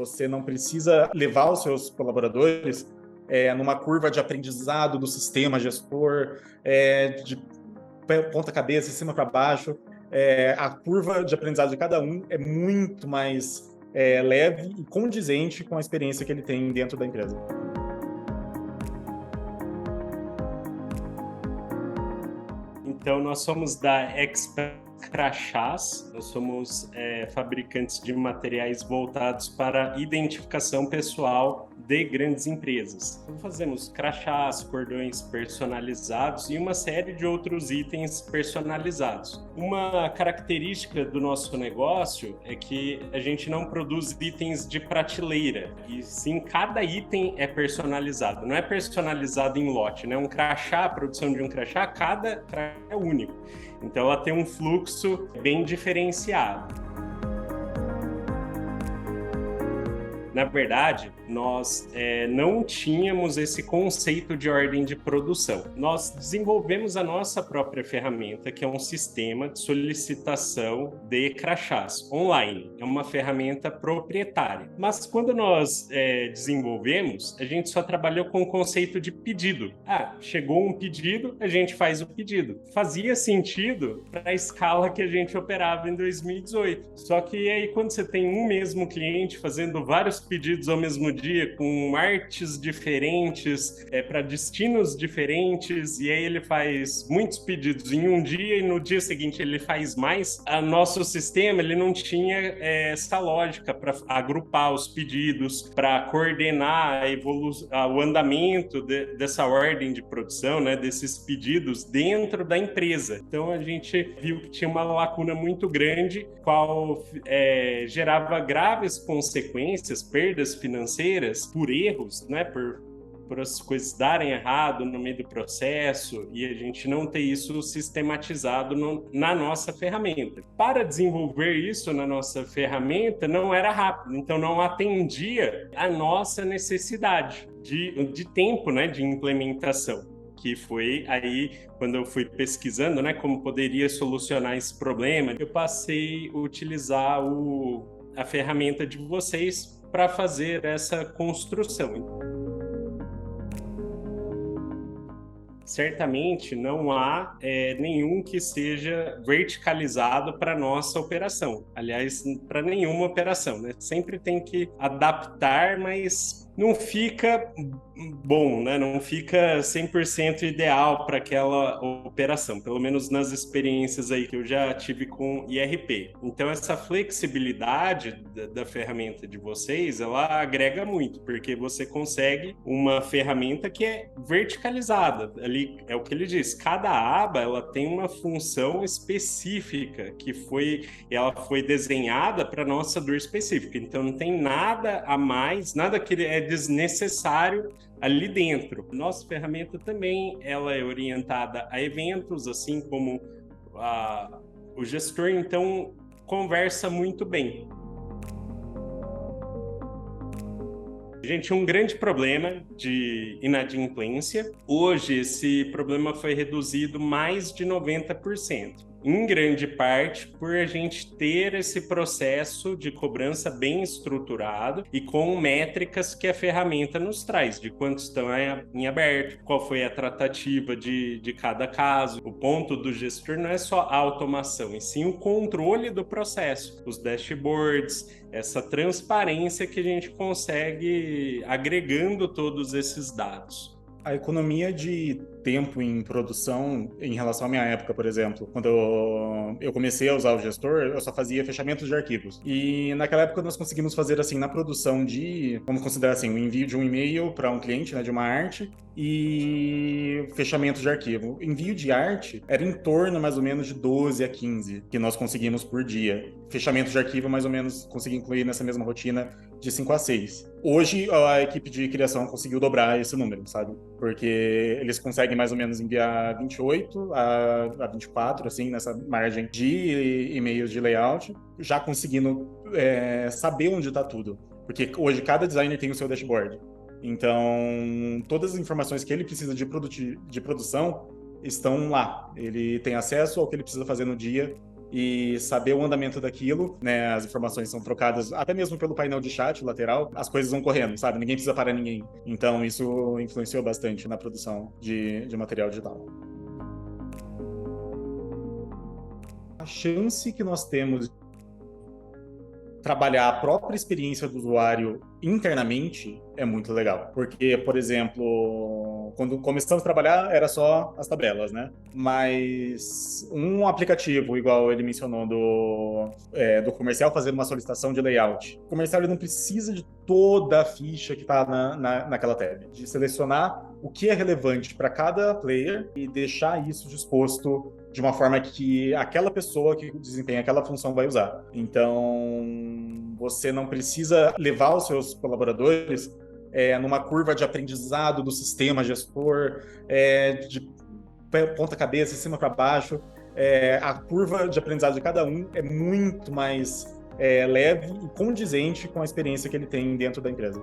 Você não precisa levar os seus colaboradores numa curva de aprendizado do sistema gestor, de ponta cabeça, de cima para baixo. A curva de aprendizado de cada um é muito mais leve e condizente com a experiência que ele tem dentro da empresa. Então, nós somos da Expert Crachás, nós somos fabricantes de materiais voltados para identificação pessoal de grandes empresas. Então, fazemos crachás, cordões personalizados e uma série de outros itens personalizados. Uma característica do nosso negócio é que a gente não produz itens de prateleira, e sim cada item é personalizado. Não é personalizado em lote, né? Um crachá, a produção de um crachá, cada crachá é único. Então ela tem um fluxo bem diferenciado. Na verdade, nós não tínhamos esse conceito de ordem de produção. Nós desenvolvemos a nossa própria ferramenta, que é um sistema de solicitação de crachás online. É uma ferramenta proprietária. Mas quando nós desenvolvemos, a gente só trabalhou com o conceito de pedido. Chegou um pedido, a gente faz o pedido. Fazia sentido para a escala que a gente operava em 2018. Só que aí, quando você tem um mesmo cliente fazendo vários pedidos ao mesmo dia, com artes diferentes, para destinos diferentes, e aí ele faz muitos pedidos em um dia e no dia seguinte ele faz mais, nosso sistema ele não tinha essa lógica para agrupar os pedidos, para coordenar o andamento dessa ordem de produção, né, desses pedidos dentro da empresa. Então a gente viu que tinha uma lacuna muito grande, qual gerava graves consequências, perdas financeiras por erros, né, por as coisas darem errado no meio do processo, e a gente não ter isso sistematizado na nossa ferramenta. Para desenvolver isso na nossa ferramenta não era rápido, então não atendia a nossa necessidade de tempo, né, de implementação. Que foi aí, quando eu fui pesquisando, né, como poderia solucionar esse problema, eu passei a utilizar a ferramenta de vocês para fazer essa construção. Certamente não há nenhum que seja verticalizado para nossa operação. Aliás, para nenhuma operação, né? Sempre tem que adaptar, mas não fica bom, né? Não fica 100% ideal para aquela operação, pelo menos nas experiências aí que eu já tive com IRP. Então, essa flexibilidade da ferramenta de vocês, ela agrega muito, porque você consegue uma ferramenta que é verticalizada. Ali é o que ele diz, cada aba ela tem uma função específica ela foi desenhada para nossa dor específica. Então, não tem nada a mais, nada que é desnecessário ali dentro. Nossa ferramenta também ela é orientada a eventos, assim como o gestor, então conversa muito bem. A gente tinha um grande problema de inadimplência. Hoje, esse problema foi reduzido mais de 90%. Em grande parte por a gente ter esse processo de cobrança bem estruturado e com métricas que a ferramenta nos traz, de quantos estão em aberto, qual foi a tratativa de cada caso. O ponto do gestor não é só a automação, e sim o controle do processo, os dashboards, essa transparência que a gente consegue agregando todos esses dados. A economia de tempo em produção, em relação à minha época, por exemplo, quando eu comecei a usar o gestor, eu só fazia fechamentos de arquivos. E naquela época nós conseguimos fazer assim, na produção vamos considerar assim, o envio de um e-mail para um cliente, né, de uma arte, e fechamento de arquivo. Envio de arte era em torno mais ou menos de 12 a 15 que nós conseguimos por dia. Fechamento de arquivo mais ou menos consegui incluir nessa mesma rotina de 5 a 6. Hoje a equipe de criação conseguiu dobrar esse número, sabe? Porque eles conseguem mais ou menos enviar 28 a 24, assim, nessa margem de e-mails de layout, já conseguindo saber onde está tudo. Porque hoje cada designer tem o seu dashboard. Então, todas as informações que ele precisa de produção estão lá. Ele tem acesso ao que ele precisa fazer no dia e saber o andamento daquilo, né? As informações são trocadas até mesmo pelo painel de chat lateral, as coisas vão correndo, sabe? Ninguém precisa parar ninguém. Então, isso influenciou bastante na produção de material digital. A chance que nós temos trabalhar a própria experiência do usuário internamente é muito legal. Porque, por exemplo, quando começamos a trabalhar, era só as tabelas, né? Mas um aplicativo, igual ele mencionou, do comercial fazendo uma solicitação de layout. O comercial ele não precisa de toda a ficha que está naquela tab. De selecionar o que é relevante para cada player e deixar isso disposto de uma forma que aquela pessoa que desempenha aquela função vai usar. Então, você não precisa levar os seus colaboradores numa curva de aprendizado do sistema gestor, de ponta cabeça, de cima para baixo. A curva de aprendizado de cada um é muito mais leve e condizente com a experiência que ele tem dentro da empresa.